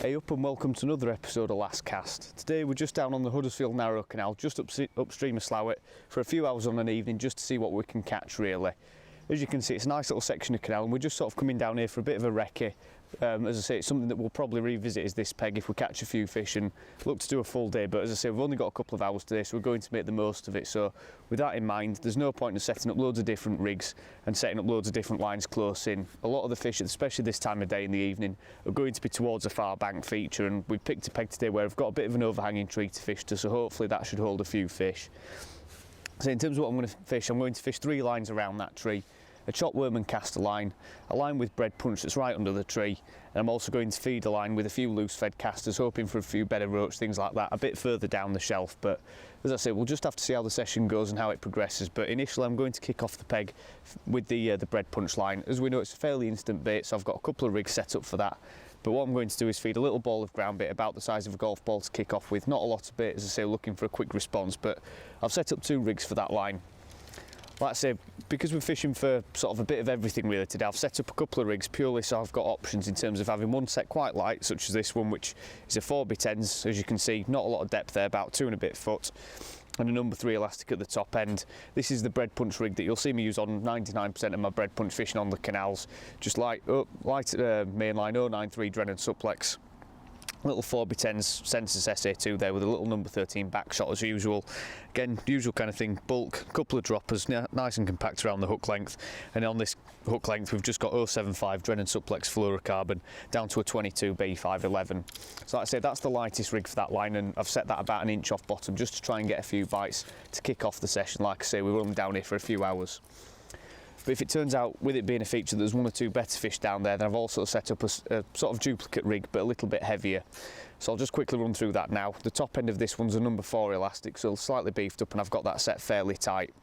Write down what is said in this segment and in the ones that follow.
Hey up and welcome to another episode of Last Cast. Today we're just down on the Huddersfield Narrow Canal, just upstream of Slowett, for a few hours on an evening just to see what we can catch really. As you can see, it's a nice little section of canal and we're just sort of coming down here for a bit of a recce. As I say, it's something that we'll probably revisit is this peg if we catch a few fish and look to do a full day, but as I say, we've only got a couple of hours today, so we're going to make the most of it. So with that in mind, there's no point in setting up loads of different rigs and setting up loads of different lines close in. A lot of the fish, especially this time of day in the evening, are going to be towards a far bank feature, and we've picked a peg today where I've got a bit of an overhanging tree to fish to, so hopefully that should hold a few fish. So in terms of what I'm going to fish 3 lines around that tree. A chop worm and caster line, a line with bread punch that's right under the tree, and I'm also going to feed a line with a few loose fed casters, hoping for a few better roach, things like that, a bit further down the shelf. But as I say, we'll just have to see how the session goes and how it progresses. But initially I'm going to kick off the peg with the bread punch line. As we know, it's a fairly instant bait, so I've got a couple of rigs set up for that. But what I'm going to do is feed a little ball of ground bait about the size of a golf ball to kick off with. Not a lot of bait, as I say, looking for a quick response, but I've set up 2 rigs for that line. Like I say, because we're fishing for sort of a bit of everything really today, I've set up a couple of rigs purely so I've got options in terms of having one set quite light, such as this one, which is a 4x10s, as you can see, not a lot of depth there, about 2 and a bit foot, and a number 3 elastic at the top end. This is the bread punch rig that you'll see me use on 99% of my bread punch fishing on the canals, just light mainline 093 Drennan suplex. Little 4x10s Sensus SA2 there with a little number 13 back shot as usual. Again, usual kind of thing, bulk, couple of droppers, nice and compact around the hook length. And on this hook length we've just got 075 Drennan suplex fluorocarbon down to a 22 B511. So like I say, that's the lightest rig for that line, and I've set that about an inch off bottom just to try and get a few bites to kick off the session. Like I say, we're only down here for a few hours. But if it turns out, with it being a feature, there's 1 or 2 better fish down there, then I've also set up a sort of duplicate rig, but a little bit heavier. So I'll just quickly run through that now. The top end of this one's a number 4 elastic, so slightly beefed up, and I've got that set fairly tight.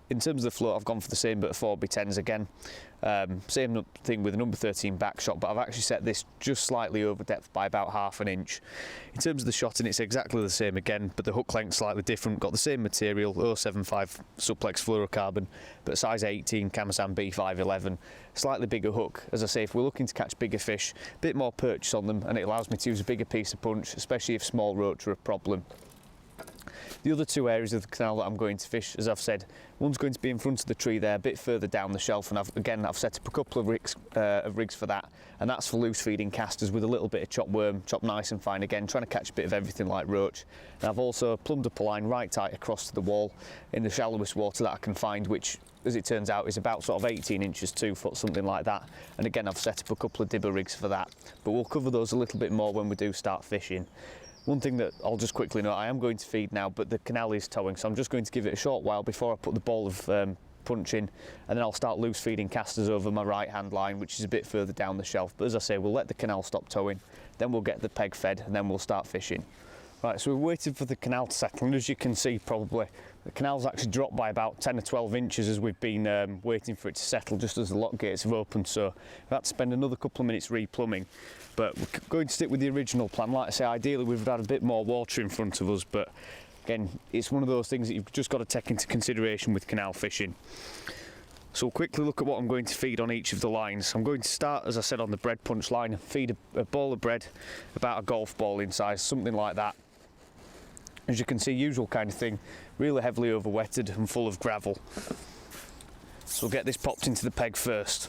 In terms of the float, I've gone for the same but 4x10s again. Same thing with a number 13 back shot, but I've actually set this just slightly over depth by about ½ an inch. In terms of the shotting, it's exactly the same again, but the hook length slightly different. Got the same material, 075 suplex fluorocarbon, but size 18 Kamasan B511. Slightly bigger hook. As I say, if we're looking to catch bigger fish, a bit more purchase on them, and it allows me to use a bigger piece of punch, especially if small roach are a problem. The other 2 areas of the canal that I'm going to fish, as I've said, one's going to be in front of the tree there, a bit further down the shelf, and I've set up a couple of rigs for that, and that's for loose feeding casters with a little bit of chopped worm, chopped nice and fine again, trying to catch a bit of everything like roach. And I've also plumbed up a line right tight across to the wall in the shallowest water that I can find, which, as it turns out, is about sort of 18 inches, 2 foot, something like that. And again, I've set up a couple of dibber rigs for that, but we'll cover those a little bit more when we do start fishing. One thing that I'll just quickly note, I am going to feed now, but the canal is towing, so I'm just going to give it a short while before I put the ball of punch in, and then I'll start loose feeding casters over my right hand line, which is a bit further down the shelf. But as I say, we'll let the canal stop towing, then we'll get the peg fed, and then we'll start fishing. Right, so we're waiting for the canal to settle, and as you can see probably, the canal's actually dropped by about 10 or 12 inches as we've been waiting for it to settle just as the lock gates have opened, so we've had to spend another couple of minutes replumbing. But we're going to stick with the original plan. Like I say, ideally we've had a bit more water in front of us, but again, it's one of those things that you've just got to take into consideration with canal fishing. So we'll quickly look at what I'm going to feed on each of the lines. I'm going to start, as I said, on the bread punch line, feed a ball of bread about a golf ball in size, something like that. As you can see, usual kind of thing, really heavily overwetted and full of gravel. So we'll get this popped into the peg first.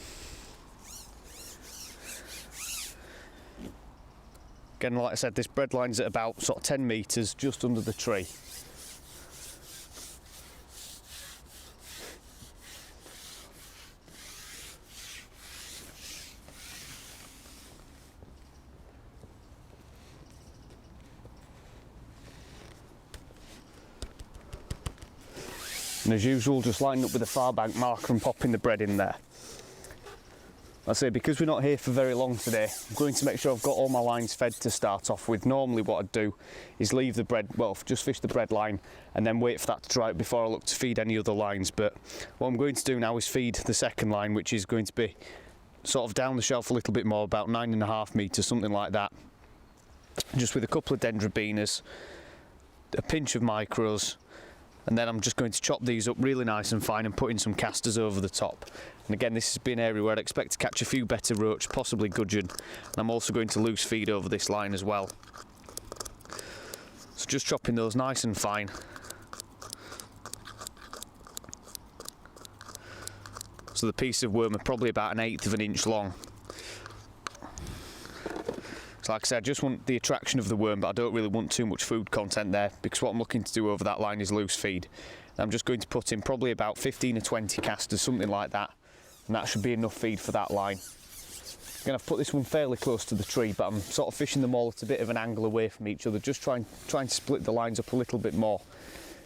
Again, like I said, this bread line's at about sort of 10 metres just under the tree. And as usual, just lining up with a far bank marker and popping the bread in there. I say, because we're not here for very long today, I'm going to make sure I've got all my lines fed to start off with. Normally what I'd do is leave the bread, well, just fish the bread line and then wait for that to dry out before I look to feed any other lines. But what I'm going to do now is feed the second line, which is going to be sort of down the shelf a little bit more, about 9.5 metres, something like that. Just with a couple of dendrobenas, a pinch of micros, and then I'm just going to chop these up really nice and fine and put in some casters over the top. And again, this has been an area where I'd expect to catch a few better roach, possibly gudgeon. And I'm also going to loose feed over this line as well. So just chopping those nice and fine. So the piece of worm are probably about 1/8 of an inch long. So like I said, I just want the attraction of the worm, but I don't really want too much food content there, because what I'm looking to do over that line is loose feed. I'm just going to put in probably about 15 or 20 casters, something like that, and that should be enough feed for that line. Again, I've put this one fairly close to the tree, but I'm sort of fishing them all at a bit of an angle away from each other, just trying to split the lines up a little bit more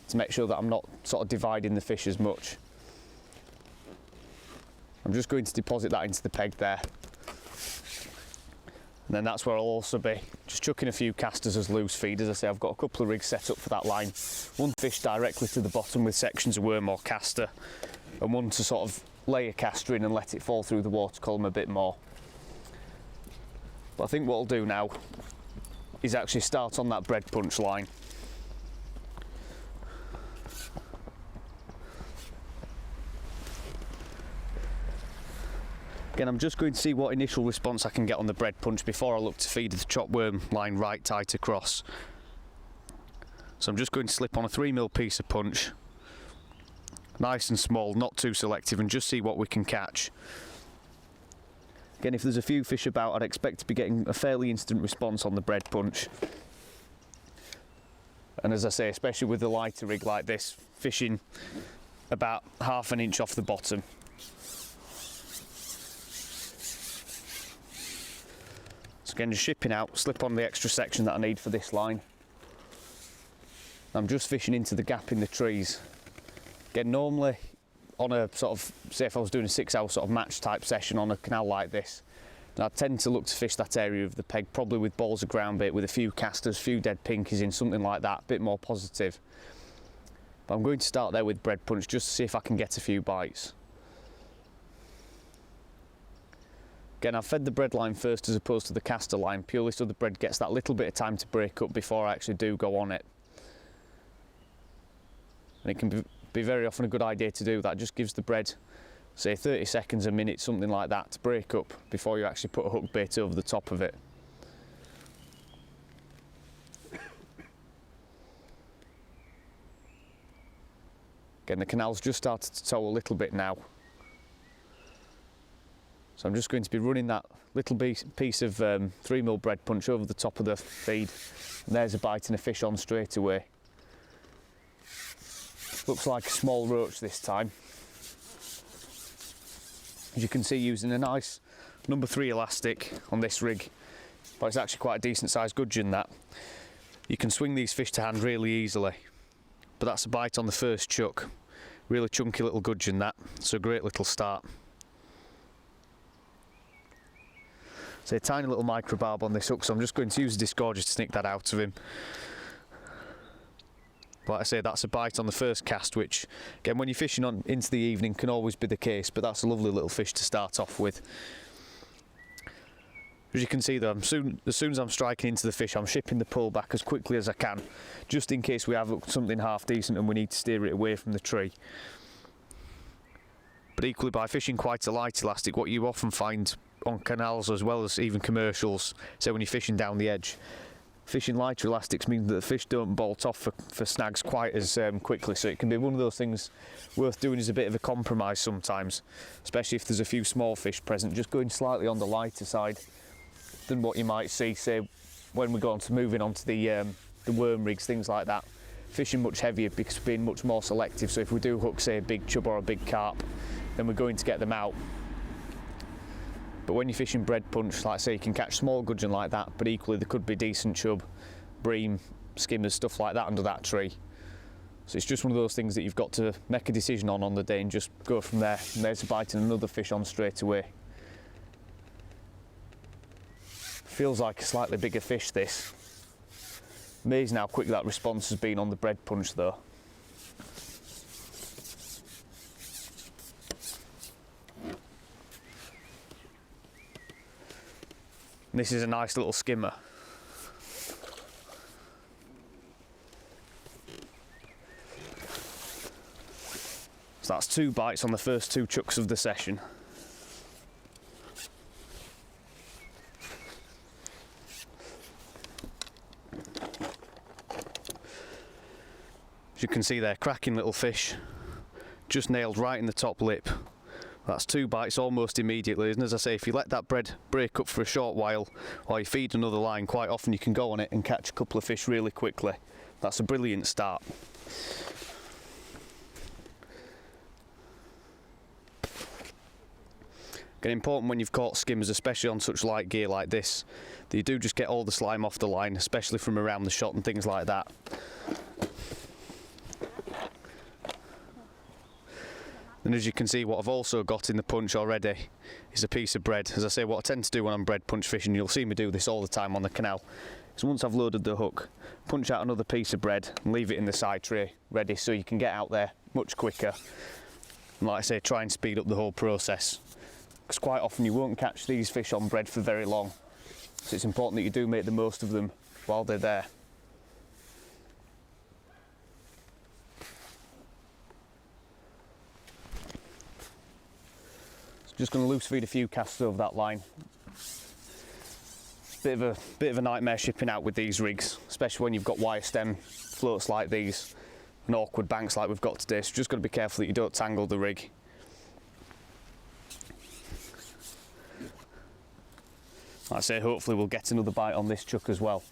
to make sure that I'm not sort of dividing the fish as much. I'm just going to deposit that into the peg there. And then that's where I'll also be just chucking a few casters as loose feed. As I say, I've got a couple of rigs set up for that line. One fish directly to the bottom with sections of worm or caster, and one to sort of lay a caster in and let it fall through the water column a bit more. But I think what I'll do now is actually start on that bread punch line. Again, I'm just going to see what initial response I can get on the bread punch before I look to feed the chopped worm line right tight across. So I'm just going to slip on a 3mm piece of punch, nice and small, not too selective, and just see what we can catch. Again, if there's a few fish about, I'd expect to be getting a fairly instant response on the bread punch. And as I say, especially with the lighter rig like this, fishing about 1/2 inch off the bottom. Again, just shipping out, slip on the extra section that I need for this line. I'm just fishing into the gap in the trees. Again, normally on a sort of, say if I was doing a 6-hour sort of match type session on a canal like this, I tend to look to fish that area of the peg, probably with balls of ground bait, with a few casters, a few dead pinkies in, something like that, a bit more positive. But I'm going to start there with bread punch just to see if I can get a few bites. Again, I've fed the bread line first as opposed to the caster line, purely so the bread gets that little bit of time to break up before I actually do go on it. And it can be very often a good idea to do that. It just gives the bread, say 30 seconds, a minute, something like that, to break up before you actually put a hook bait over the top of it. Again, the canal's just started to tow a little bit now. So I'm just going to be running that little piece of 3mm bread punch over the top of the feed, and there's a bite and a fish on straight away. Looks like a small roach this time. As you can see, using a nice number 3 elastic on this rig, but it's actually quite a decent sized gudgeon that. You can swing these fish to hand really easily, but that's a bite on the first chuck. Really chunky little gudgeon that, so a great little start. So a tiny little micro barb on this hook, so I'm just going to use a disgorger to sneak that out of him. But like I say, that's a bite on the first cast, which again, when you're fishing on into the evening, can always be the case, but that's a lovely little fish to start off with. As you can see though, as soon as I'm striking into the fish, I'm shipping the pole back as quickly as I can, just in case we have something half decent and we need to steer it away from the tree. But equally, by fishing quite a light elastic, what you often find on canals as well as even commercials, so when you're fishing down the edge, fishing lighter elastics means that the fish don't bolt off for snags quite as quickly, so it can be one of those things worth doing as a bit of a compromise sometimes, especially if there's a few small fish present, just going slightly on the lighter side than what you might see, say, when we go on to moving on to the worm rigs, things like that. Fishing much heavier because being much more selective, so if we do hook, say, a big chub or a big carp, then we're going to get them out. But when you're fishing bread punch, like I say, you can catch small gudgeon like that, but equally there could be decent chub, bream, skimmers, stuff like that under that tree. So it's just one of those things that you've got to make a decision on the day and just go from there. And there's a bite and another fish on straight away. Feels like a slightly bigger fish, this. Amazing how quick that response has been on the bread punch though. This is a nice little skimmer. So that's 2 bites on the first 2 chucks of the session. As you can see there, cracking little fish, just nailed right in the top lip. That's 2 bites almost immediately, and as I say, if you let that bread break up for a short while while you feed another line, quite often you can go on it and catch a couple of fish really quickly. That's a brilliant start. Again, important when you've caught skimmers, especially on such light gear like this, that you do just get all the slime off the line, especially from around the shot and things like that. And as you can see, what I've also got in the punch already is a piece of bread. As I say, what I tend to do when I'm bread punch fishing, you'll see me do this all the time on the canal, is once I've loaded the hook, punch out another piece of bread and leave it in the side tray ready so you can get out there much quicker. And like I say, try and speed up the whole process, because quite often you won't catch these fish on bread for very long. So it's important that you do make the most of them while they're there. Just going to loose feed a few casts over that line. Bit of a nightmare shipping out with these rigs, especially when you've got wire stem floats like these and awkward banks like we've got today. So just got to be careful that you don't tangle the rig. Like I say, hopefully we'll get another bite on this chuck as well.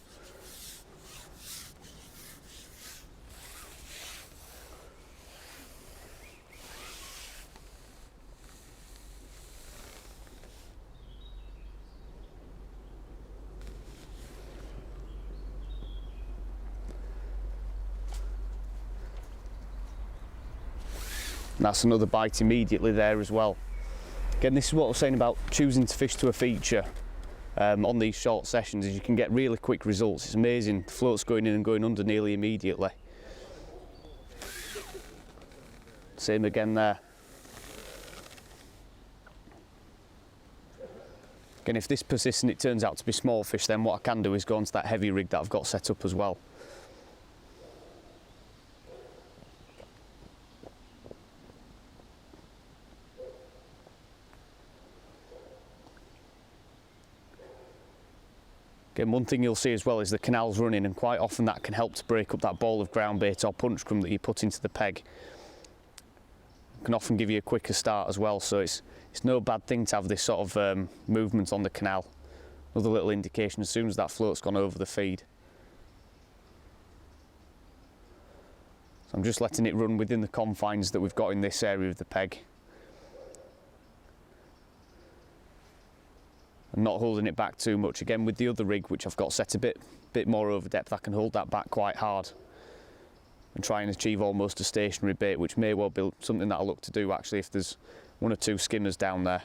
And that's another bite immediately there as well. Again, this is what I was saying about choosing to fish to a feature on these short sessions, is you can get really quick results. It's amazing, the float's going in and going under nearly immediately. Same again there. Again, if this persists and it turns out to be small fish, then what I can do is go onto that heavy rig that I've got set up as well. Again, one thing you'll see as well is the canal's running, and quite often that can help to break up that ball of ground bait or punch crumb that you put into the peg. It can often give you a quicker start as well, so it's no bad thing to have this sort of movement on the canal. Another little indication as soon as that float's gone over the feed. So I'm just letting it run within the confines that we've got in this area of the peg, and not holding it back too much. Again, with the other rig, which I've got set a bit more over depth, I can hold that back quite hard and try and achieve almost a stationary bait, which may well be something that I'll look to do actually if there's 1 or 2 skimmers down there.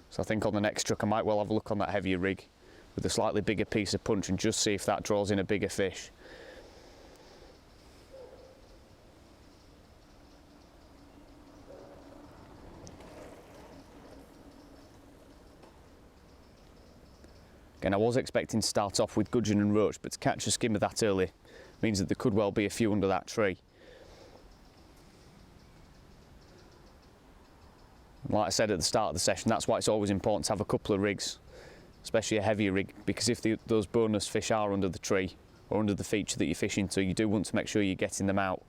So I think on the next truck I might well have a look on that heavier rig with a slightly bigger piece of punch and just see if that draws in a bigger fish. Again, I was expecting to start off with gudgeon and roach, but to catch a skimmer that early means that there could well be a few under that tree. And like I said at the start of the session, that's why it's always important to have a couple of rigs, especially a heavier rig, because if those bonus fish are under the tree or under the feature that you're fishing to, you do want to make sure you're getting them out.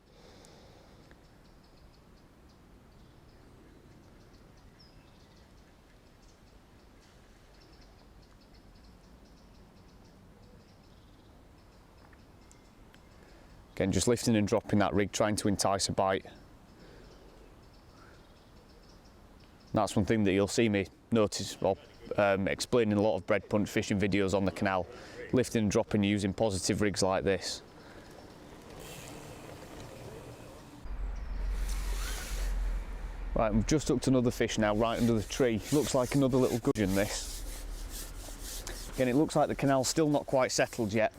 Again, just lifting and dropping that rig, trying to entice a bite. That's one thing that you'll see me notice or explain in a lot of bread punch fishing videos on the canal. Lifting and dropping using positive rigs like this. Right, we've just hooked another fish now right under the tree. Looks like another little gudgeon, this. Again, it looks like the canal's still not quite settled yet.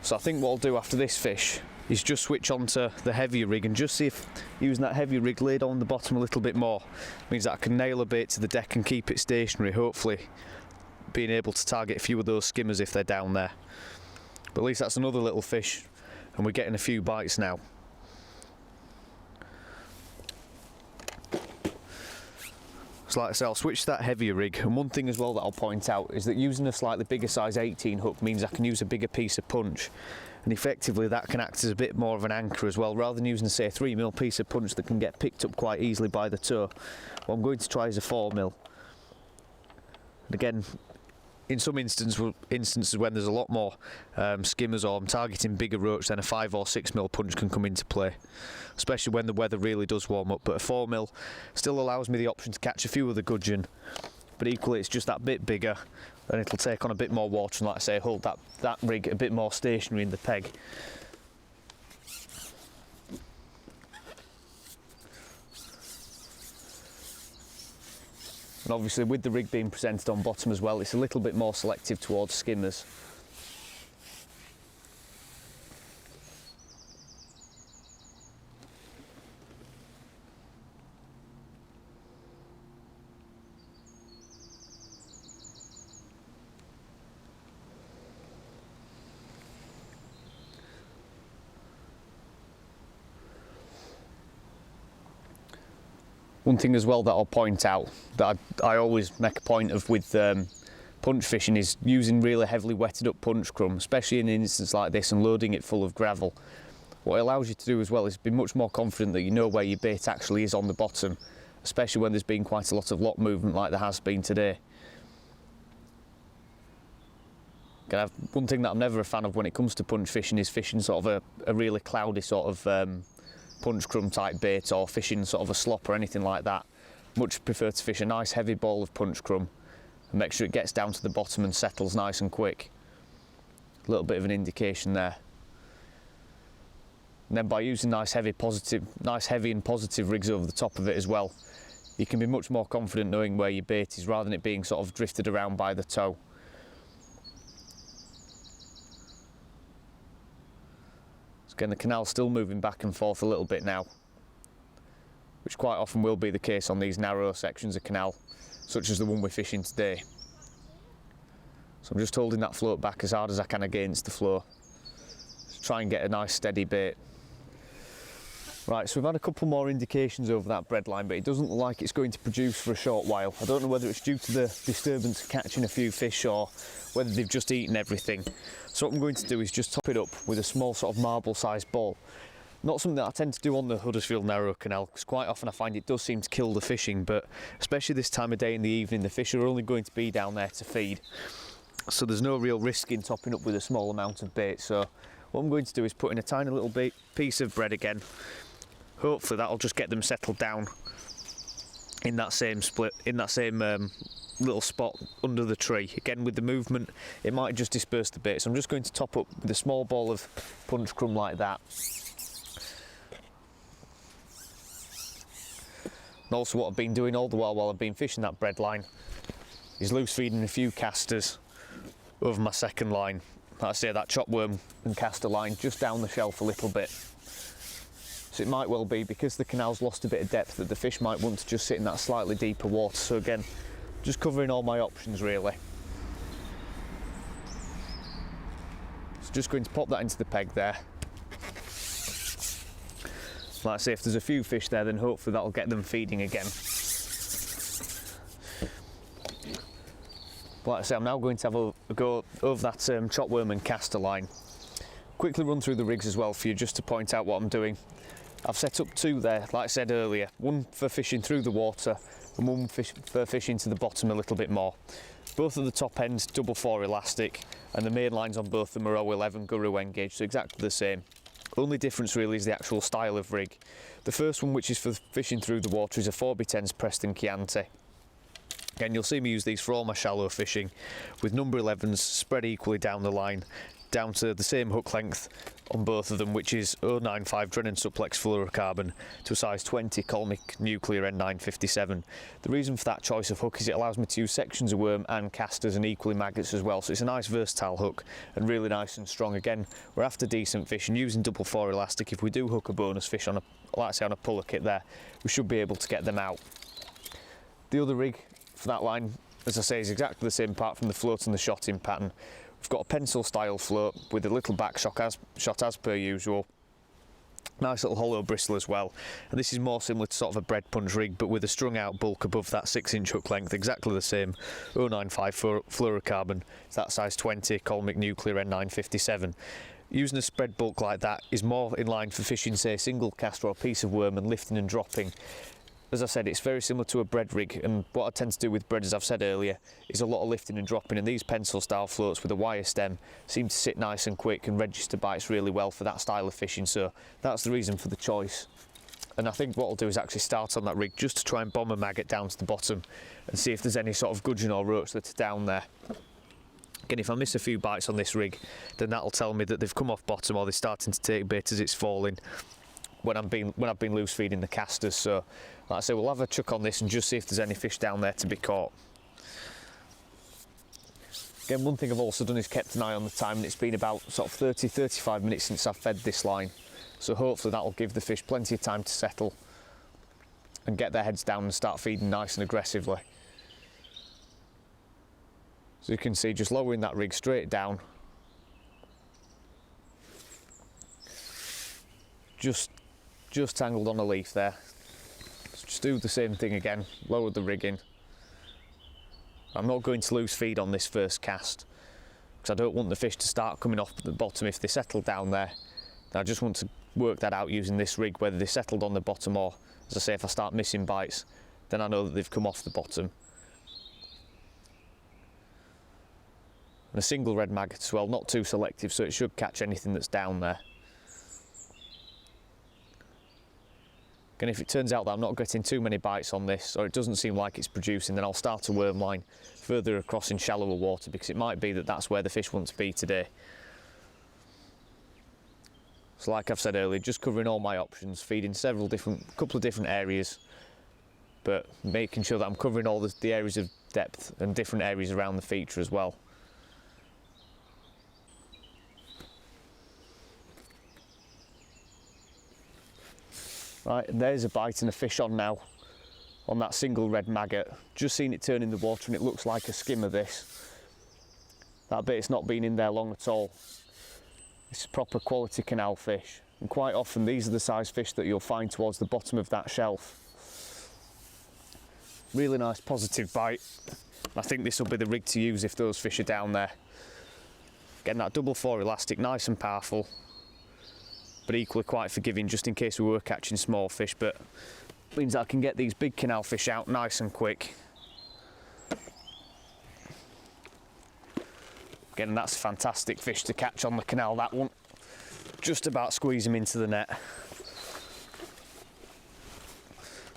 So I think what I'll do after this fish is just switch onto the heavier rig and just see if using that heavier rig laid on the bottom a little bit more means that I can nail a bait to the deck and keep it stationary, hopefully being able to target a few of those skimmers if they're down there. But at least that's another little fish and we're getting a few bites now. So like I say, I'll switch to that heavier rig, and one thing as well that I'll point out is that using a slightly bigger size 18 hook means I can use a bigger piece of punch, and effectively that can act as a bit more of an anchor as well, rather than using, say, a 3mm piece of punch that can get picked up quite easily by the toe. What I'm going to try is a 4mm. And again, in some instances when there's a lot more skimmers, or I'm targeting bigger roach, then a 5 or 6mm punch can come into play, especially when the weather really does warm up. But a 4mm still allows me the option to catch a few of the gudgeon, but equally it's just that bit bigger, and it'll take on a bit more water, and like I say, hold that rig a bit more stationary in the peg. And obviously with the rig being presented on bottom as well, it's a little bit more selective towards skimmers. One thing as well that I'll point out that I always make a point of with punch fishing is using really heavily wetted up punch crumb, especially in an instance like this, and loading it full of gravel. What it allows you to do as well is be much more confident that you know where your bait actually is on the bottom, especially when there's been quite a lot of lock movement like there has been today. One thing that I'm never a fan of when it comes to punch fishing is fishing sort of a really cloudy sort of punch crumb type bait, or fishing sort of a slop or anything like that. Much prefer to fish a nice heavy ball of punch crumb and make sure it gets down to the bottom and settles nice and quick. A little bit of an indication there. And then by using nice heavy and positive rigs over the top of it as well, you can be much more confident knowing where your bait is, rather than it being sort of drifted around by the toe. Again, the canal's still moving back and forth a little bit now, which quite often will be the case on these narrow sections of canal, such as the one we're fishing today. So I'm just holding that float back as hard as I can against the flow, to try and get a nice steady bait. Right, so we've had a couple more indications over that bread line, but it doesn't look like it's going to produce for a short while. I don't know whether it's due to the disturbance of catching a few fish, or whether they've just eaten everything. So what I'm going to do is just top it up with a small sort of marble-sized ball. Not something that I tend to do on the Huddersfield Narrow Canal, because quite often I find it does seem to kill the fishing, but especially this time of day in the evening, the fish are only going to be down there to feed. So there's no real risk in topping up with a small amount of bait. So what I'm going to do is put in a tiny little piece of bread again. Hopefully that'll just get them settled down in that same little spot under the tree. Again, with the movement, it might just disperse the bait. So I'm just going to top up with a small ball of punch crumb like that. And also what I've been doing all the while I've been fishing that bread line is loose feeding a few casters over my second line. Like I say, that chop worm and caster line just down the shelf a little bit. So it might well be, because the canal's lost a bit of depth, that the fish might want to just sit in that slightly deeper water. So again, just covering all my options really. So just going to pop that into the peg there. Like I say, if there's a few fish there, then hopefully that'll get them feeding again. Like I say, I'm now going to have a go over that chop worm and caster line. Quickly run through the rigs as well for you, just to point out what I'm doing. I've set up two there, like I said earlier, one for fishing through the water and one for fishing to the bottom a little bit more. Both of the top ends double 4 elastic, and the main lines on both of them are 011 Guru N gauge, so exactly the same. Only difference really is the actual style of rig. The first one, which is for fishing through the water, is a 4x10s Preston Chianti. Again, you'll see me use these for all my shallow fishing, with number 11s spread equally down the line, down to the same hook length on both of them, which is 095 Drennan Suplex fluorocarbon to a size 20 Colmic Nuclear N957. The reason for that choice of hook is it allows me to use sections of worm and casters and equally maggots as well, so it's a nice versatile hook and really nice and strong. Again, we're after decent fish, and using double 4 elastic, if we do hook a bonus fish on a, like I say, on a puller kit there, we should be able to get them out. The other rig for that line, as I say, is exactly the same apart from the float and the shotting pattern. We've got a pencil style float with a little back shot as per usual. Nice little hollow bristle as well, and this is more similar to sort of a bread punch rig, but with a strung out bulk above that 6-inch hook length, exactly the same. 095 fluorocarbon, it's that size 20, Colmic Nuclear N957. Using a spread bulk like that is more in line for fishing, say, a single cast or a piece of worm and lifting and dropping. As I said, it's very similar to a bread rig, and what I tend to do with bread, as I've said earlier, is a lot of lifting and dropping, and these pencil style floats with a wire stem seem to sit nice and quick and register bites really well for that style of fishing, so that's the reason for the choice. And I think what I'll do is actually start on that rig just to try and bomb a maggot down to the bottom and see if there's any sort of gudgeon or roach that are down there. Again, if I miss a few bites on this rig, then that'll tell me that they've come off bottom or they're starting to take bait as it's falling when I've been loose feeding the casters. So like I say, we'll have a chuck on this and just see if there's any fish down there to be caught. Again, one thing I've also done is kept an eye on the time, and it's been about sort of 30-35 minutes since I've fed this line. So hopefully that'll give the fish plenty of time to settle and get their heads down and start feeding nice and aggressively. So you can see, just lowering that rig straight down. Just tangled on a leaf there. So just do the same thing again, lower the rig in. I'm not going to lose feed on this first cast because I don't want the fish to start coming off the bottom if they settle down there. I just want to work that out using this rig, whether they settled on the bottom or, as I say, if I start missing bites, then I know that they've come off the bottom. And a single red maggot as well, not too selective, so it should catch anything that's down there. And if it turns out that I'm not getting too many bites on this, or it doesn't seem like it's producing, then I'll start a worm line further across in shallower water, because it might be that that's where the fish want to be today. So like I've said earlier, just covering all my options, feeding couple of different areas, but making sure that I'm covering all the areas of depth and different areas around the feature as well. Right, and there's a bite and a fish on now, on that single red maggot. Just seen it turn in the water and it looks like a skimmer, this. That bit's not been in there long at all. It's a proper quality canal fish. And quite often these are the size fish that you'll find towards the bottom of that shelf. Really nice positive bite. I think this will be the rig to use if those fish are down there. Getting that double 4 elastic, nice and powerful, but equally quite forgiving just in case we were catching small fish, but means that I can get these big canal fish out nice and quick. Again, that's a fantastic fish to catch on the canal, that one. Just about squeeze him into the net.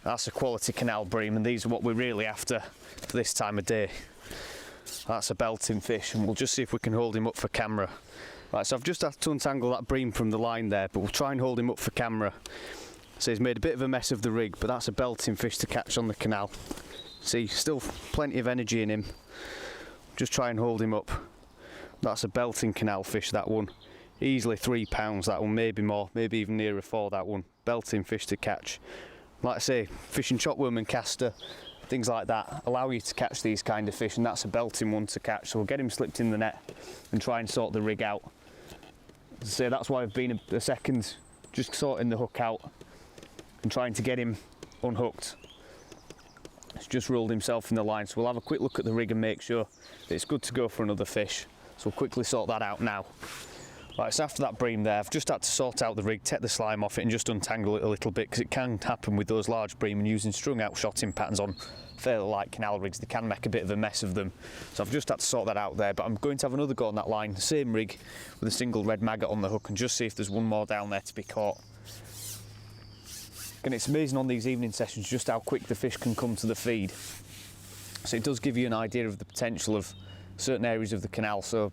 That's a quality canal bream, and these are what we're really after for this time of day. That's a belting fish, and we'll just see if we can hold him up for camera. Right, so I've just had to untangle that bream from the line there, but we'll try and hold him up for camera. So he's made a bit of a mess of the rig, but that's a belting fish to catch on the canal. See, still plenty of energy in him. Just try and hold him up. That's a belting canal fish, that one. Easily 3 pounds, that one, maybe more, maybe even nearer 4, that one. Belting fish to catch. Like I say, fishing chopworm and caster, things like that allow you to catch these kind of fish, and that's a belting one to catch. So we'll get him slipped in the net and try and sort the rig out. As I say, that's why I've been a second just sorting the hook out and trying to get him unhooked. He's just rolled himself in the line, so we'll have a quick look at the rig and make sure that it's good to go for another fish. So we'll quickly sort that out now. Right, so after that bream there, I've just had to sort out the rig, take the slime off it and just untangle it a little bit, because it can happen with those large bream, and using strung out shotting patterns on fairly light canal rigs, they can make a bit of a mess of them. So I've just had to sort that out there, but I'm going to have another go on that line, the same rig with a single red maggot on the hook, and just see if there's one more down there to be caught. And it's amazing on these evening sessions just how quick the fish can come to the feed. So it does give you an idea of the potential of certain areas of the canal. So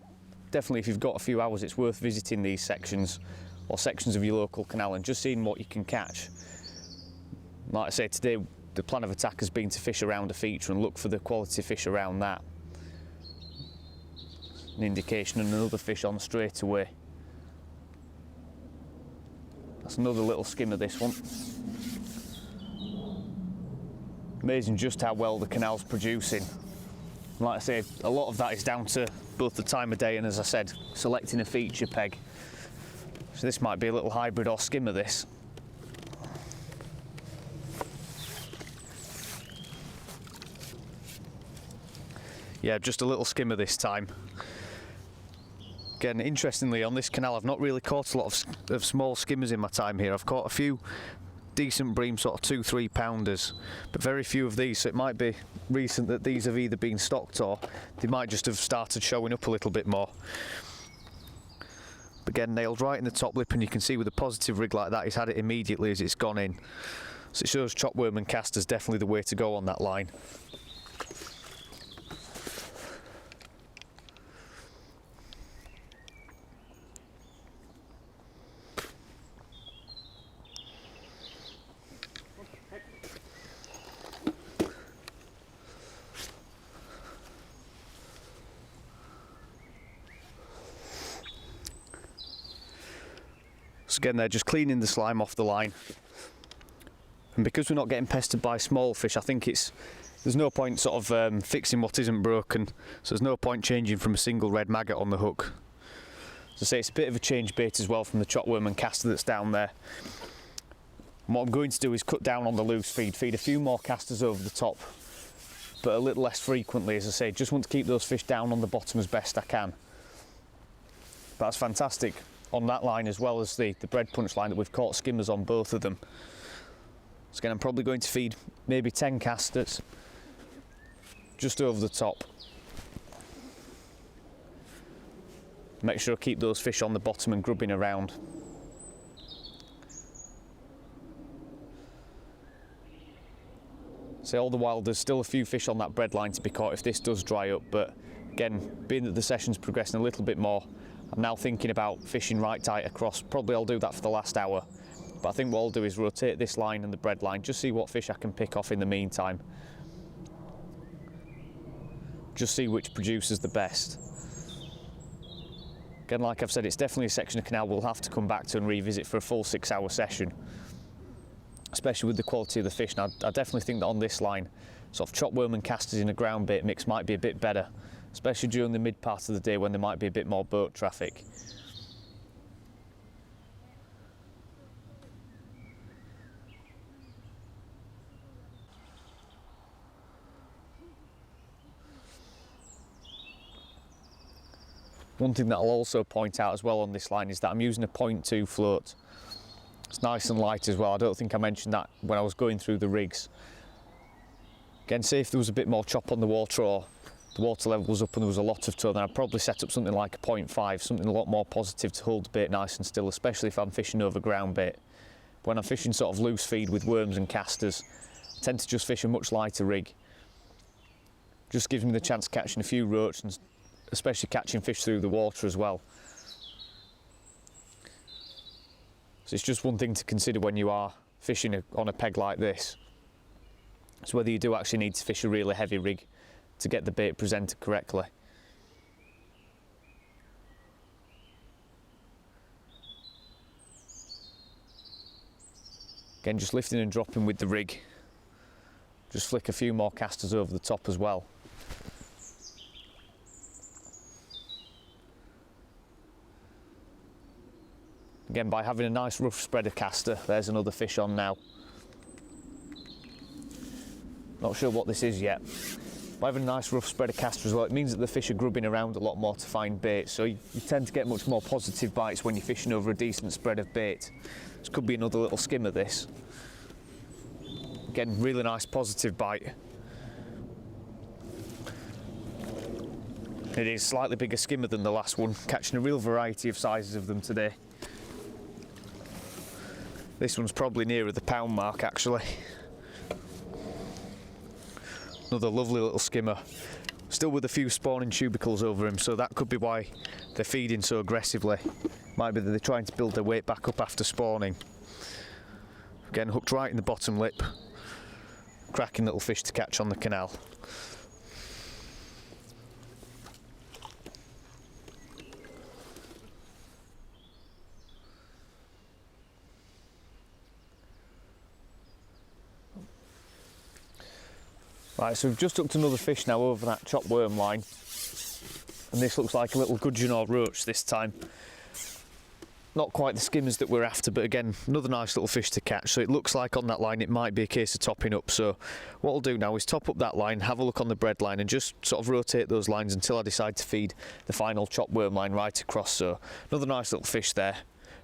definitely, if you've got a few hours, it's worth visiting these sections or sections of your local canal and just seeing what you can catch. Like I say, today the plan of attack has been to fish around a feature and look for the quality fish around that. An indication and another fish on straight away. That's another little skimmer, this one. Amazing just how well the canal's producing. Like I say, a lot of that is down to both the time of day and, as I said, selecting a feature peg. So this might be a little hybrid or skimmer, this. Yeah, just a little skimmer this time. Again, interestingly, on this canal I've not really caught a lot of small skimmers in my time here. I've caught a few decent bream, sort of 2-3 pounders, but very few of these, so it might be recent that these have either been stocked or they might just have started showing up a little bit more. But again, nailed right in the top lip, and you can see with a positive rig like that, he's had it immediately as it's gone in. So it shows chopworm and casters definitely the way to go on that line. So again, they're just cleaning the slime off the line, and because we're not getting pestered by small fish, I think there's no point sort of fixing what isn't broken, so there's no point changing from a single red maggot on the hook. As I say, it's a bit of a change bait as well from the chopworm and caster that's down there. And what I'm going to do is cut down on the loose feed a few more casters over the top, but a little less frequently. As I say, just want to keep those fish down on the bottom as best I can. But that's fantastic on that line, as well as the bread punch line, that we've caught skimmers on both of them. So again, I'm probably going to feed maybe 10 casters just over the top. Make sure I keep those fish on the bottom and grubbing around. So all the while there's still a few fish on that bread line to be caught if this does dry up, but again, being that the session's progressing a little bit more, I'm now thinking about fishing right tight across. Probably I'll do that for the last hour, but I think what I'll do is rotate this line and the bread line, just see what fish I can pick off in the meantime. Just see which produces the best. Again, like I've said, it's definitely a section of canal we'll have to come back to and revisit for a full 6-hour session, especially with the quality of the fish. And I definitely think that on this line, sort of chopworm and casters in a ground bait mix might be a bit better, especially during the mid part of the day when there might be a bit more boat traffic. One thing that I'll also point out as well on this line is that I'm using a 0.2 float. It's nice and light as well. I don't think I mentioned that when I was going through the rigs. Again, say if there was a bit more chop on the water, or the water level was up and there was a lot of tow, then I'd probably set up something like a 0.5, something a lot more positive to hold the bait nice and still, especially if I'm fishing over ground bait. When I'm fishing sort of loose feed with worms and casters, I tend to just fish a much lighter rig. Just gives me the chance of catching a few roach, and especially catching fish through the water as well. So it's just one thing to consider when you are fishing on a peg like this. It's whether you do actually need to fish a really heavy rig to get the bait presented correctly. Again, just lifting and dropping with the rig. Just flick a few more casters over the top as well. Again, by having a nice rough spreader caster, there's another fish on now. Not sure what this is yet. By having a nice rough spreader caster as well, it means that the fish are grubbing around a lot more to find bait, so you tend to get much more positive bites when you're fishing over a decent spread of bait. This could be another little skimmer, this. Again, really nice positive bite. It is slightly bigger skimmer than the last one, catching a real variety of sizes of them today. This one's probably nearer the pound mark actually. Another lovely little skimmer, still with a few spawning tubercles over him, so that could be why they're feeding so aggressively. Might be that they're trying to build their weight back up after spawning. Again, hooked right in the bottom lip. Cracking little fish to catch on the canal. Right, so we've just hooked another fish now over that chop worm line, and this looks like a little gudgeon or roach this time. not quite the skimmers that we're after, but again, another nice little fish to catch. So it looks like on that line it might be a case of topping up. So what I'll do now is top up that line, have a look on the bread line, and just sort of rotate those lines until I decide to feed the final chop worm line right across. So another nice little fish there.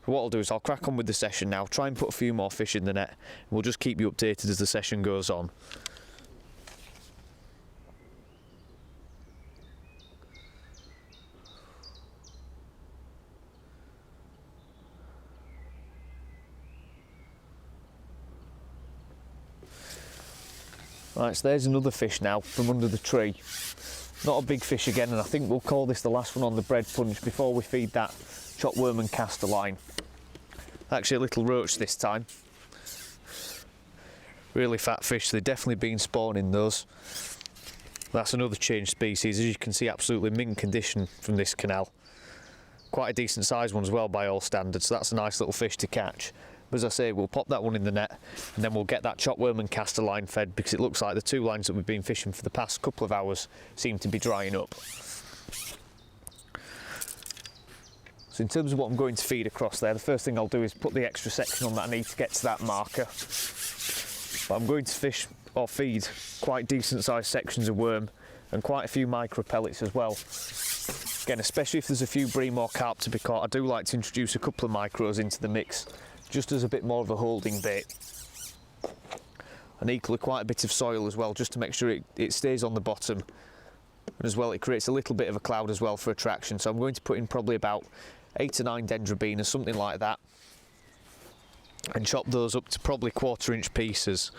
But what I'll do is I'll crack on with the session now, try and put a few more fish in the net, and we'll just keep you updated as the session goes on. Right, so there's another fish now from under the tree. Not a big fish again, and I think we'll call this the last one on the bread punch before we feed that chop worm and caster line. Actually a little roach this time. Really fat fish, so they've definitely been spawning those. That's another changed species. As you can see, absolutely mint condition from this canal. Quite a decent sized one as well by all standards, so that's a nice little fish to catch. But as I say, we'll pop that one in the net, and then we'll get that chop worm and caster line fed, because it looks like the two lines that we've been fishing for the past couple of hours seem to be drying up. So in terms of what I'm going to feed across there, the first thing I'll do is put the extra section on that I need to get to that marker. But I'm going to fish or feed quite decent sized sections of worm and quite a few micro pellets as well. Again, especially if there's a few bream or carp to be caught, I do like to introduce a couple of micros into the mix, just as a bit more of a holding bait. And equally quite a bit of soil as well, just to make sure it stays on the bottom. And as well, it creates a little bit of a cloud as well for attraction. So I'm going to put in probably about 8 to 9 dendrobinas, something like that, and chop those up to probably 1/4 inch pieces.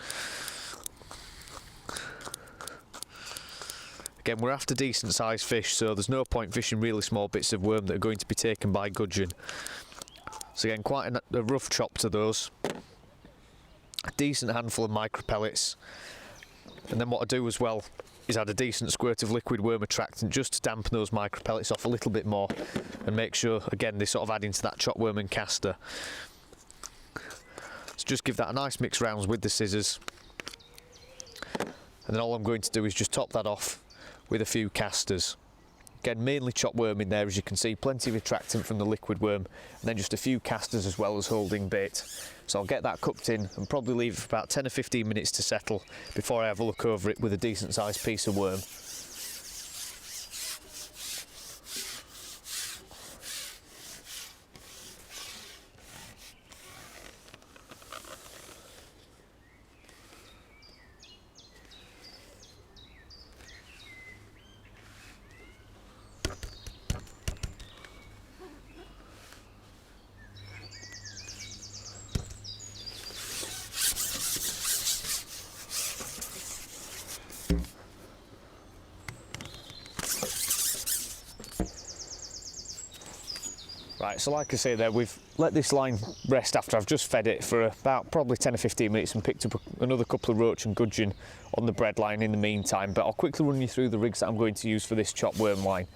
Again, we're after decent sized fish, so there's no point fishing really small bits of worm that are going to be taken by gudgeon. So again, quite a rough chop to those. A decent handful of micro pellets. And then what I do as well is add a decent squirt of liquid worm attractant just to dampen those micro pellets off a little bit more and make sure, again, they sort of add into that chop worm and caster. So just give that a nice mix rounds with the scissors. And then all I'm going to do is just top that off with a few casters. Again, mainly chop worm in there, as you can see, plenty of attractant from the liquid worm, and then just a few casters as well as holding bait. So I'll get that cupped in and probably leave it for about 10 or 15 minutes to settle before I have a look over it with a decent sized piece of worm. Right, so like I say there, we've let this line rest after I've just fed it for about probably 10 or 15 minutes and picked up another couple of roach and gudgeon on the bread line in the meantime. But I'll quickly run you through the rigs that I'm going to use for this chop worm line.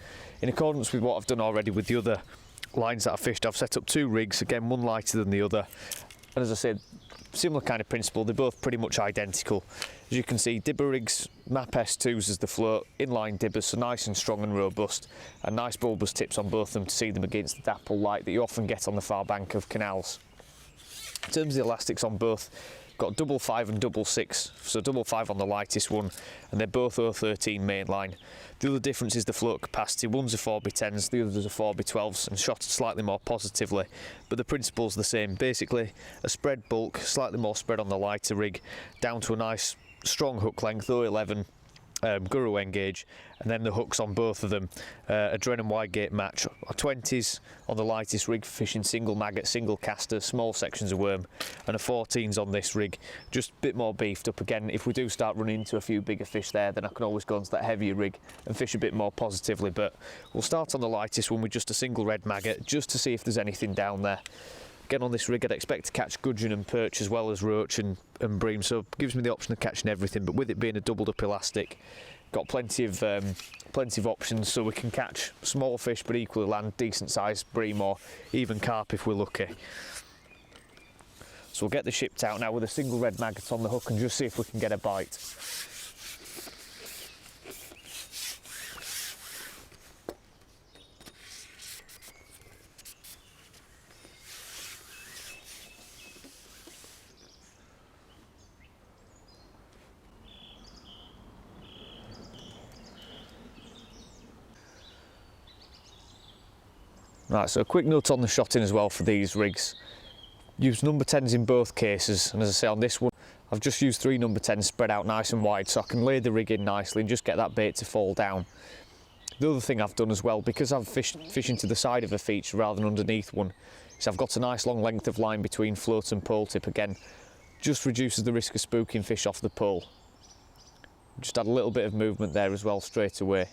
In accordance with what I've done already with the other lines that I've fished, I've set up 2 rigs, again one lighter than the other. And as I said, similar kind of principle, they're both pretty much identical. As you can see, dibber rigs, MAP S2s as the float, inline dibbers, so nice and strong and robust, and nice bulbous tips on both of them to see them against the dapple light that you often get on the far bank of canals. In terms of the elastics on both, got double 5 and double 6, so double 5 on the lightest one, and they're both 013 mainline. The other difference is the float capacity. One's a 4x10s, the other's a 4x12s, and shot slightly more positively, but the principle's the same. Basically, a spread bulk, slightly more spread on the lighter rig, down to a nice strong hook length, 011 Guru engage, and then the hooks on both of them, a Drennan wide gate match, 20s on the lightest rig for fishing single maggot, single caster, small sections of worm, and a 14s on this rig, just a bit more beefed up. Again, if we do start running into a few bigger fish there, then I can always go onto that heavier rig and fish a bit more positively. But we'll start on the lightest one with just a single red maggot, just to see if there's anything down there. Again, on this rig I'd expect to catch gudgeon and perch as well as roach and bream, so it gives me the option of catching everything, but with it being a doubled up elastic, got plenty of options, so we can catch small fish but equally land decent sized bream or even carp if we're lucky. So we'll get the shipped out now with a single red maggot on the hook and just see if we can get a bite. Right, so a quick note on the shotting as well for these rigs. Use number 10s in both cases, and as I say on this one, I've just used 3 number 10s spread out nice and wide so I can lay the rig in nicely and just get that bait to fall down. The other thing I've done as well, because I've fishing to the side of a feature rather than underneath one, is I've got a nice long length of line between float and pole tip. Again, just reduces the risk of spooking fish off the pole. Just add a little bit of movement there as well straight away.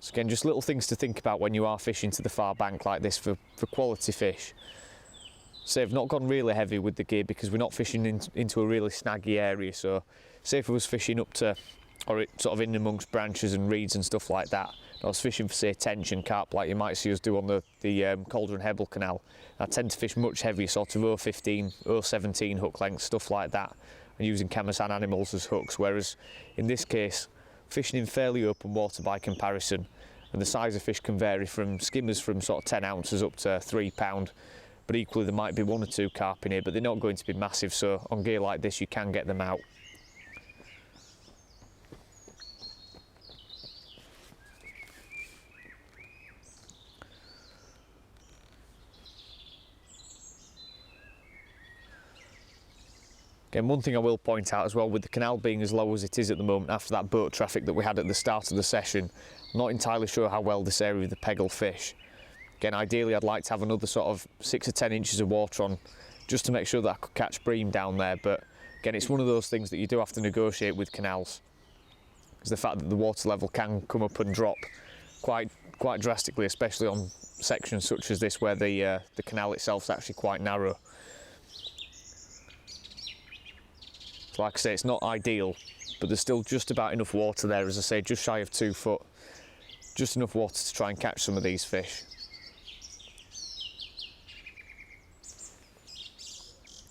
So again, just little things to think about when you are fishing to the far bank like this for quality fish. So I've not gone really heavy with the gear because we're not fishing into a really snaggy area. So say if I was fishing up to, or sort of in amongst branches and reeds and stuff like that, I was fishing for say tension carp like you might see us do on the Calder and Hebble Canal. I tend to fish much heavier, sort of 015, 017 hook length, stuff like that, and using Kamasan animals as hooks, whereas in this case, fishing in fairly open water by comparison, and the size of fish can vary from skimmers from sort of 10 ounces up to £3, but equally there might be 1 or 2 carp in here, but they're not going to be massive, so on gear like this you can get them out. Again, one thing I will point out as well, with the canal being as low as it is at the moment after that boat traffic that we had at the start of the session, I'm not entirely sure how well this area of the peg will fish. Again, ideally I'd like to have another sort of 6 or 10 inches of water on just to make sure that I could catch bream down there, but again it's one of those things that you do have to negotiate with canals, is the fact that the water level can come up and drop quite drastically, especially on sections such as this where the canal itself is actually quite narrow. So like I say, it's not ideal, but there's still just about enough water there, as I say, just shy of 2 foot. Just enough water to try and catch some of these fish.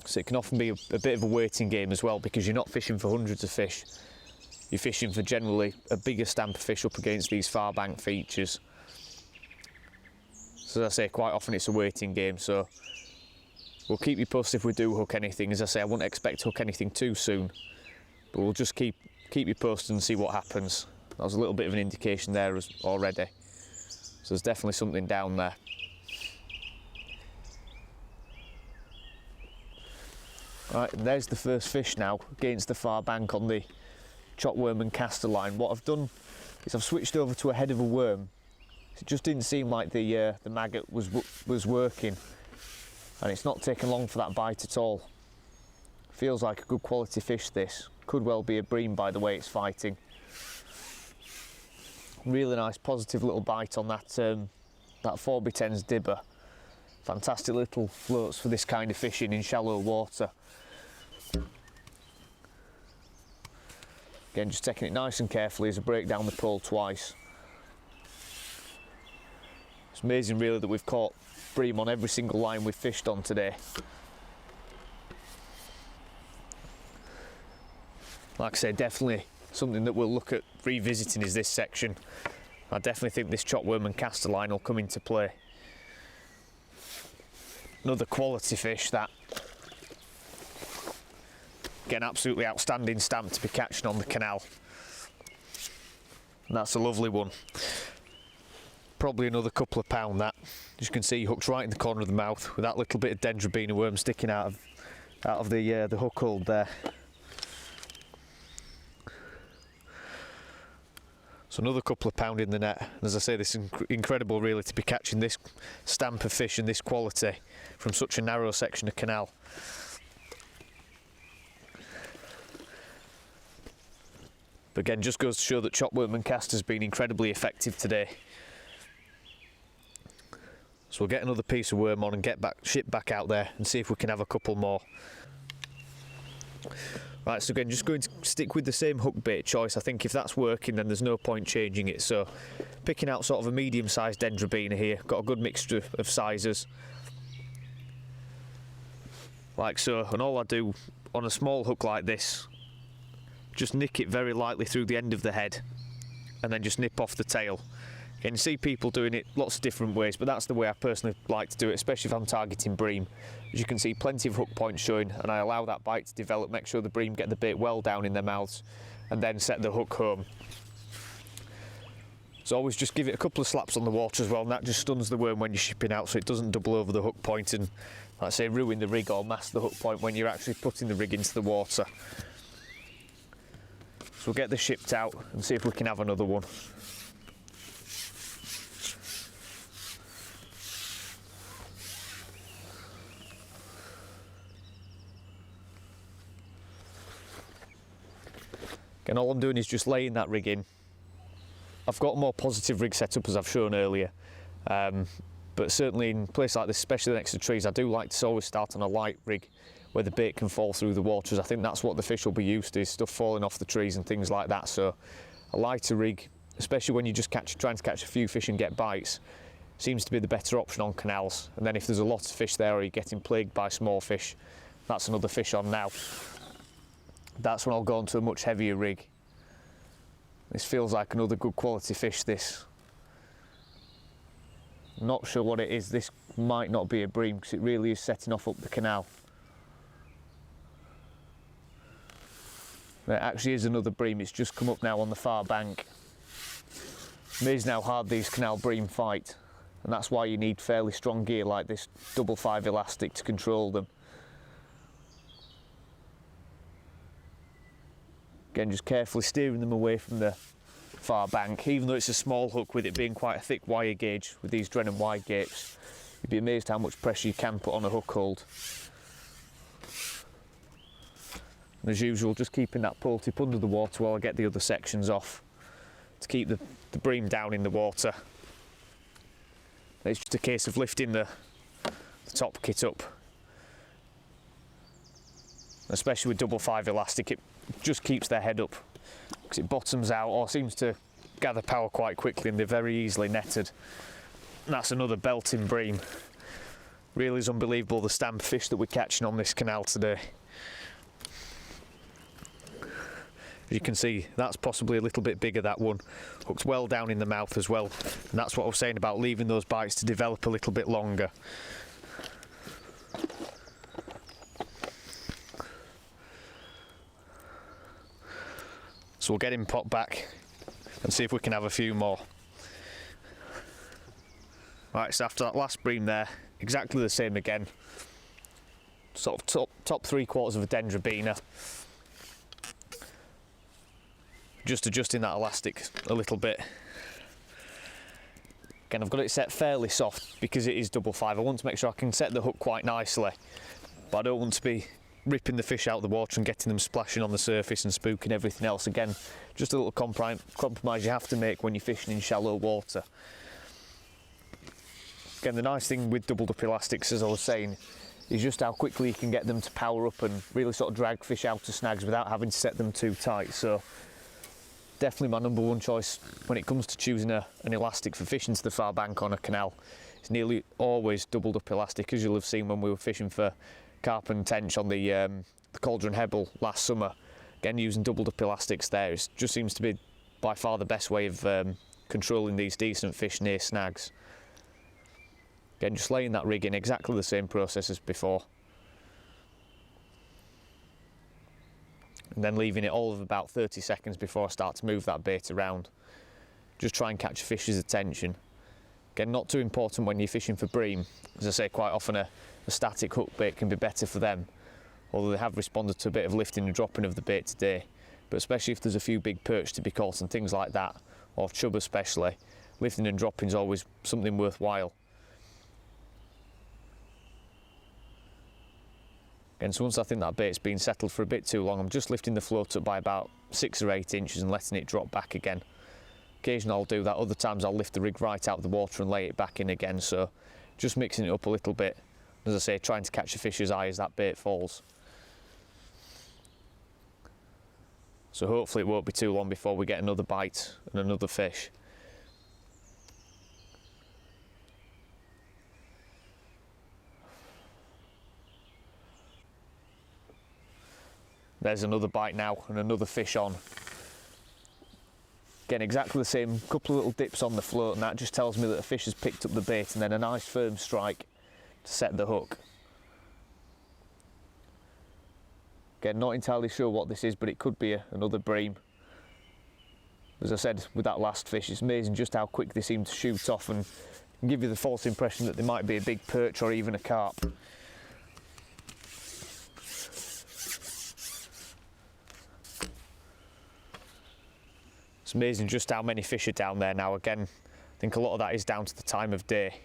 So it can often be a bit of a waiting game as well, because you're not fishing for hundreds of fish. You're fishing for generally a bigger stamp of fish up against these far bank features. So as I say, quite often it's a waiting game, so we'll keep you posted if we do hook anything. As I say, I wouldn't expect to hook anything too soon, but we'll just keep you posted and see what happens. That was a little bit of an indication there already. So there's definitely something down there. Right, and there's the first fish now against the far bank on the chopworm and caster line. What I've done is I've switched over to a head of a worm. It just didn't seem like the maggot was working, and it's not taken long for that bite at all. Feels like a good quality fish this. Could well be a bream by the way it's fighting. Really nice positive little bite on that 4x10's dibber. Fantastic little floats for this kind of fishing in shallow water. Again, just taking it nice and carefully as I break down the pole twice. It's amazing really that we've caught bream on every single line we've fished on today. Like I say, definitely something that we'll look at revisiting is this section. I definitely think this chopworm and caster line will come into play. Another quality fish that. Again, absolutely outstanding stamp to be catching on the canal. And that's a lovely one. Probably another couple of pound that. As you can see, hooked right in the corner of the mouth with that little bit of dendrobina worm sticking out of the hook hold there. So another couple of pound in the net. And as I say, this is incredible really to be catching this stamp of fish and this quality from such a narrow section of canal. But again, just goes to show that chopworm and caster's been incredibly effective today. So we'll get another piece of worm on and ship back out there and see if we can have a couple more. Right, so again, just going to stick with the same hook bait choice. I think if that's working, then there's no point changing it. So picking out sort of a medium-sized dendrobina here. Got a good mixture of sizes. Like so, and all I do on a small hook like this, just nick it very lightly through the end of the head and then just nip off the tail. You can see people doing it lots of different ways, but that's the way I personally like to do it, especially if I'm targeting bream. As you can see, plenty of hook points showing, and I allow that bite to develop, make sure the bream get the bait well down in their mouths, and then set the hook home. So always just give it a couple of slaps on the water as well, and that just stuns the worm when you're shipping out, so it doesn't double over the hook point and, like I say, ruin the rig or mask the hook point when you're actually putting the rig into the water. So we'll get this shipped out and see if we can have another one. Again, all I'm doing is just laying that rig in. I've got a more positive rig setup as I've shown earlier, but certainly in places like this, especially next to trees, I do like to always start on a light rig where the bait can fall through the waters. I think that's what the fish will be used to, is stuff falling off the trees and things like that. So a lighter rig, especially when you're just trying to catch a few fish and get bites, seems to be the better option on canals. And then if there's a lot of fish there or you're getting plagued by small fish, that's another fish on now. That's when I'll go on to a much heavier rig. This feels like another good quality fish, this. Not sure what it is. This might not be a bream because it really is setting off up the canal. There actually is another bream. It's just come up now on the far bank. Amazing how hard these canal bream fight, and that's why you need fairly strong gear like this 5/5 elastic to control them. Again, just carefully steering them away from the far bank. Even though it's a small hook, with it being quite a thick wire gauge with these Drennan wide gapes, you'd be amazed how much pressure you can put on a hook hold. And as usual, just keeping that pole tip under the water while I get the other sections off to keep the bream down in the water. It's just a case of lifting the top kit up. Especially with 5/5 elastic, it just keeps their head up because it bottoms out or seems to gather power quite quickly, and they're very easily netted. And that's another belting bream. Really is unbelievable the stamp fish that we're catching on this canal today. As you can see, that's possibly a little bit bigger, that one. Hooks well down in the mouth as well, and that's what I was saying about leaving those bites to develop a little bit longer. So we'll get him popped back and see if we can have a few more. Right, so after that last bream there, exactly the same again. Sort of top 3/4 of a dendrobina. Just adjusting that elastic a little bit. Again, I've got it set fairly soft because it is 5/5. I want to make sure I can set the hook quite nicely, but I don't want to be ripping the fish out of the water and getting them splashing on the surface and spooking everything else. Again, just a little compromise you have to make when you're fishing in shallow water. Again, the nice thing with doubled up elastics, as I was saying, is just how quickly you can get them to power up and really sort of drag fish out of snags without having to set them too tight. So definitely my number one choice when it comes to choosing an elastic for fishing to the far bank on a canal. It's nearly always doubled up elastic, as you'll have seen when we were fishing for carp and tench on the Cauldron Hebble last summer. Again, using doubled up elastics there, it just seems to be by far the best way of controlling these decent fish near snags. Again, just laying that rig in, exactly the same process as before. And then leaving it all of about 30 seconds before I start to move that bait around. Just try and catch a fish's attention. Again, not too important when you're fishing for bream. As I say, quite often a static hook bait can be better for them, although they have responded to a bit of lifting and dropping of the bait today. But especially if there's a few big perch to be caught and things like that, or chub especially, lifting and dropping is always something worthwhile. Again, so once I think that bait's been settled for a bit too long, I'm just lifting the float up by about 6 or 8 inches and letting it drop back again. Occasionally I'll do that, other times I'll lift the rig right out of the water and lay it back in again, so just mixing it up a little bit. As I say, trying to catch a fish's eye as that bait falls. So hopefully it won't be too long before we get another bite and another fish. There's another bite now and another fish on. Again, exactly the same, couple of little dips on the float, and that just tells me that the fish has picked up the bait, and then a nice firm strike to set the hook. Again, not entirely sure what this is, but it could be another bream. As I said with that last fish, it's amazing just how quick they seem to shoot off and give you the false impression that they might be a big perch or even a carp. It's amazing just how many fish are down there now. Again, I think a lot of that is down to the time of day.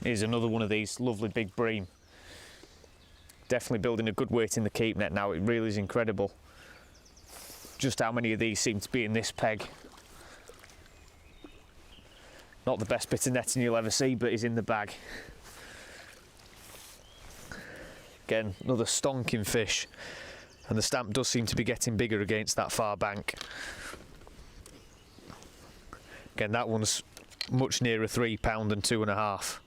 Here's another one of these lovely big bream. Definitely building a good weight in the keep net now. It really is incredible just how many of these seem to be in this peg. Not the best bit of netting you'll ever see, but he's in the bag. Again, another stonking fish, and the stamp does seem to be getting bigger against that far bank. Again, that one's much nearer £3 than 2.5.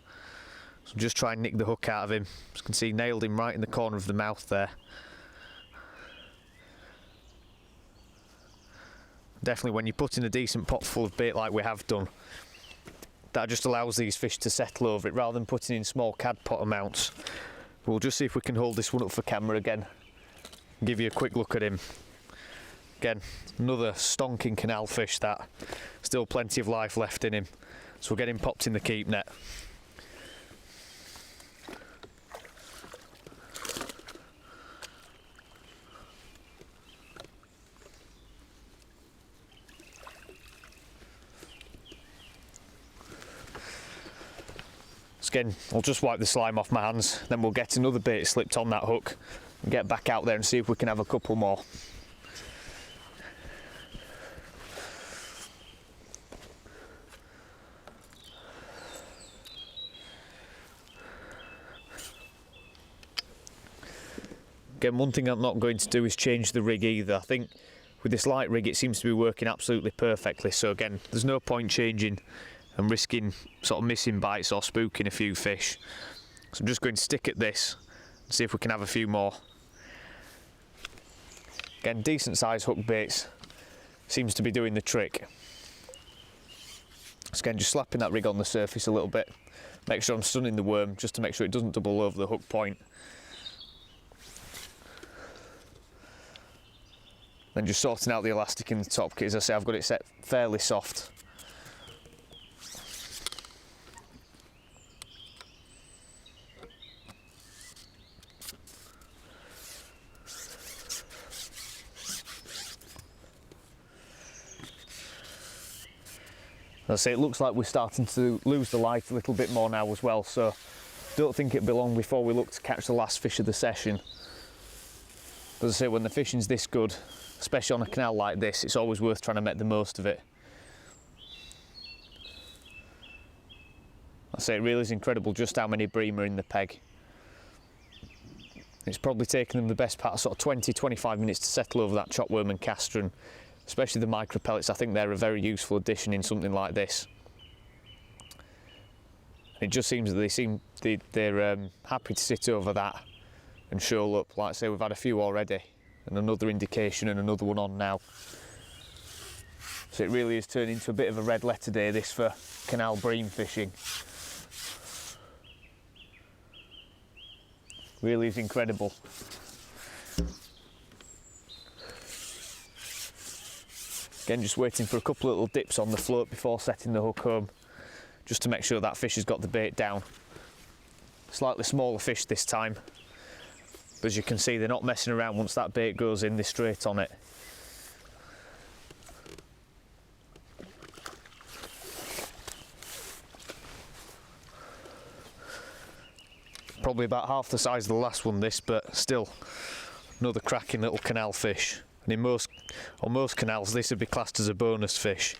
So just try and nick the hook out of him. As you can see, nailed him right in the corner of the mouth there. Definitely when you put in a decent pot full of bait like we have done, that just allows these fish to settle over it rather than putting in small cad pot amounts. We'll just see if we can hold this one up for camera again. Give you a quick look at him. Again, another stonking canal fish, that. Still plenty of life left in him. So we'll get him popped in the keep net. Again, I'll just wipe the slime off my hands, then we'll get another bait slipped on that hook and get back out there and see if we can have a couple more. Again, one thing I'm not going to do is change the rig either. I think with this light rig it seems to be working absolutely perfectly, so again, there's no point changing and risking sort of missing bites or spooking a few fish. So I'm just going to stick at this and see if we can have a few more. Again, decent sized hook baits seems to be doing the trick. So again, just slapping that rig on the surface a little bit. Make sure I'm stunning the worm just to make sure it doesn't double over the hook point. Then just sorting out the elastic in the top, because as I say, I've got it set fairly soft. As I say, it looks like we're starting to lose the light a little bit more now as well, so don't think it'll be long before we look to catch the last fish of the session. As I say, when the fishing's this good, especially on a canal like this, it's always worth trying to make the most of it. I say, it really is incredible just how many bream are in the peg. It's probably taken them the best part of sort of 20-25 minutes to settle over that chopworm and castor, and especially the micro pellets. I think they're a very useful addition in something like this. And it just seems that they're happy to sit over that and shoal up. Like I say, we've had a few already, and another indication and another one on now. So it really is turning into a bit of a red letter day this for canal bream fishing. Really is incredible. Again, just waiting for a couple of little dips on the float before setting the hook home, just to make sure that fish has got the bait down. Slightly smaller fish this time, but as you can see, they're not messing around. Once that bait goes in, they're straight on it. Probably about half the size of the last one, this, but still another cracking little canal fish. And in most canals, this would be classed as a bonus fish.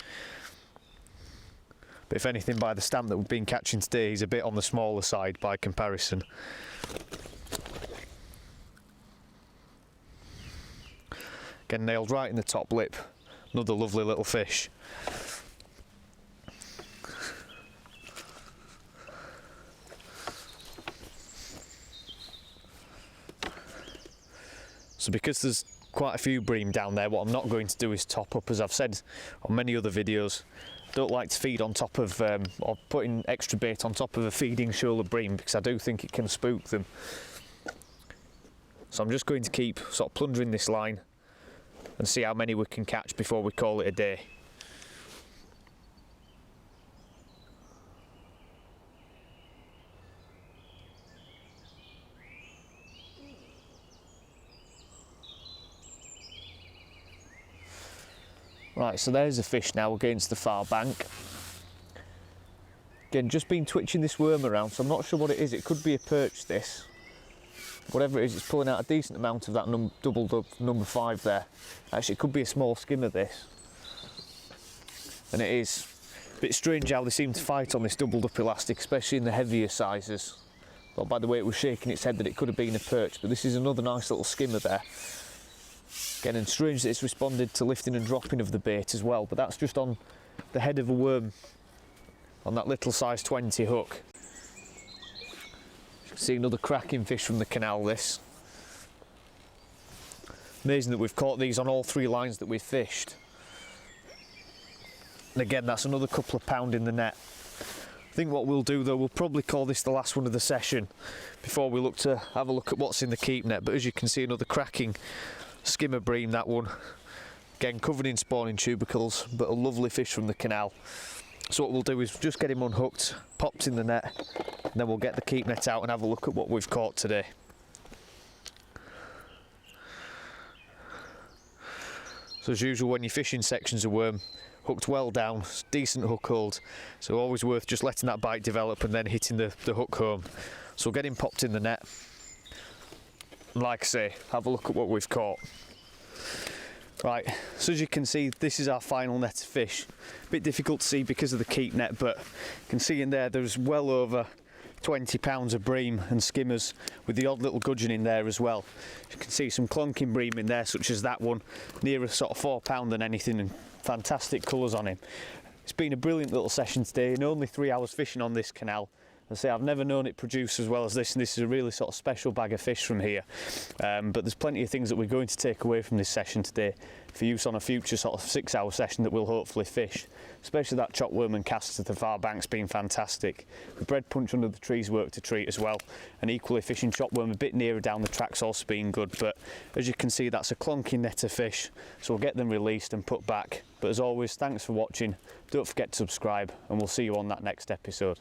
But if anything, by the stamp that we've been catching today, he's a bit on the smaller side by comparison. Again, nailed right in the top lip. Another lovely little fish. So because there's quite a few bream down there, what I'm not going to do is top up. As I've said on many other videos, I don't like to feed on top of or putting extra bait on top of a feeding shoal of bream, because I do think it can spook them. So I'm just going to keep sort of plundering this line and see how many we can catch before we call it a day. Right, so there's a fish now against the far bank. Again, just been twitching this worm around, so I'm not sure what it is. It could be a perch, this. Whatever it is, it's pulling out a decent amount of that doubled up number 5 there. Actually, it could be a small skimmer, this. And it is. A bit strange how they seem to fight on this doubled up elastic, especially in the heavier sizes. Thought by the way it was shaking its head that it could have been a perch, but this is another nice little skimmer there. Again, and strange that it's responded to lifting and dropping of the bait as well, but that's just on the head of a worm on that little size 20 hook. You can see another cracking fish from the canal, this. Amazing that we've caught these on all 3 lines that we've fished. And again, that's another couple of pound in the net. I think what we'll do though, we'll probably call this the last one of the session before we look to have a look at what's in the keep net. But as you can see, another cracking skimmer bream, that one. Again, covered in spawning tubercles, but a lovely fish from the canal. So what we'll do is just get him unhooked, popped in the net, and then we'll get the keep net out and have a look at what we've caught today. So as usual, when you're fishing sections of worm, hooked well down, decent hook hold, so always worth just letting that bite develop and then hitting the hook home. So we'll get him popped in the net. Like I say, have a look at what we've caught. Right, so as you can see, this is our final net of fish. A bit difficult to see because of the keep net, but you can see in there there's well over 20 pounds of bream and skimmers, with the odd little gudgeon in there as well. You can see some clonking bream in there, such as that one, nearer sort of 4 pound than anything, and fantastic colours on him. It's been a brilliant little session today, and only 3 hours fishing on this canal. I say I've never known it produce as well as this, and this is a really sort of special bag of fish from here. But there's plenty of things that we're going to take away from this session today for use on a future sort of 6-hour session that we'll hopefully fish. Especially that chop worm and cast to the far bank's been fantastic. The bread punch under the trees worked a treat as well, and equally fishing chop worm a bit nearer down the track's also been good. But as you can see, that's a clonking net of fish, so we'll get them released and put back. But as always, thanks for watching. Don't forget to subscribe, and we'll see you on that next episode.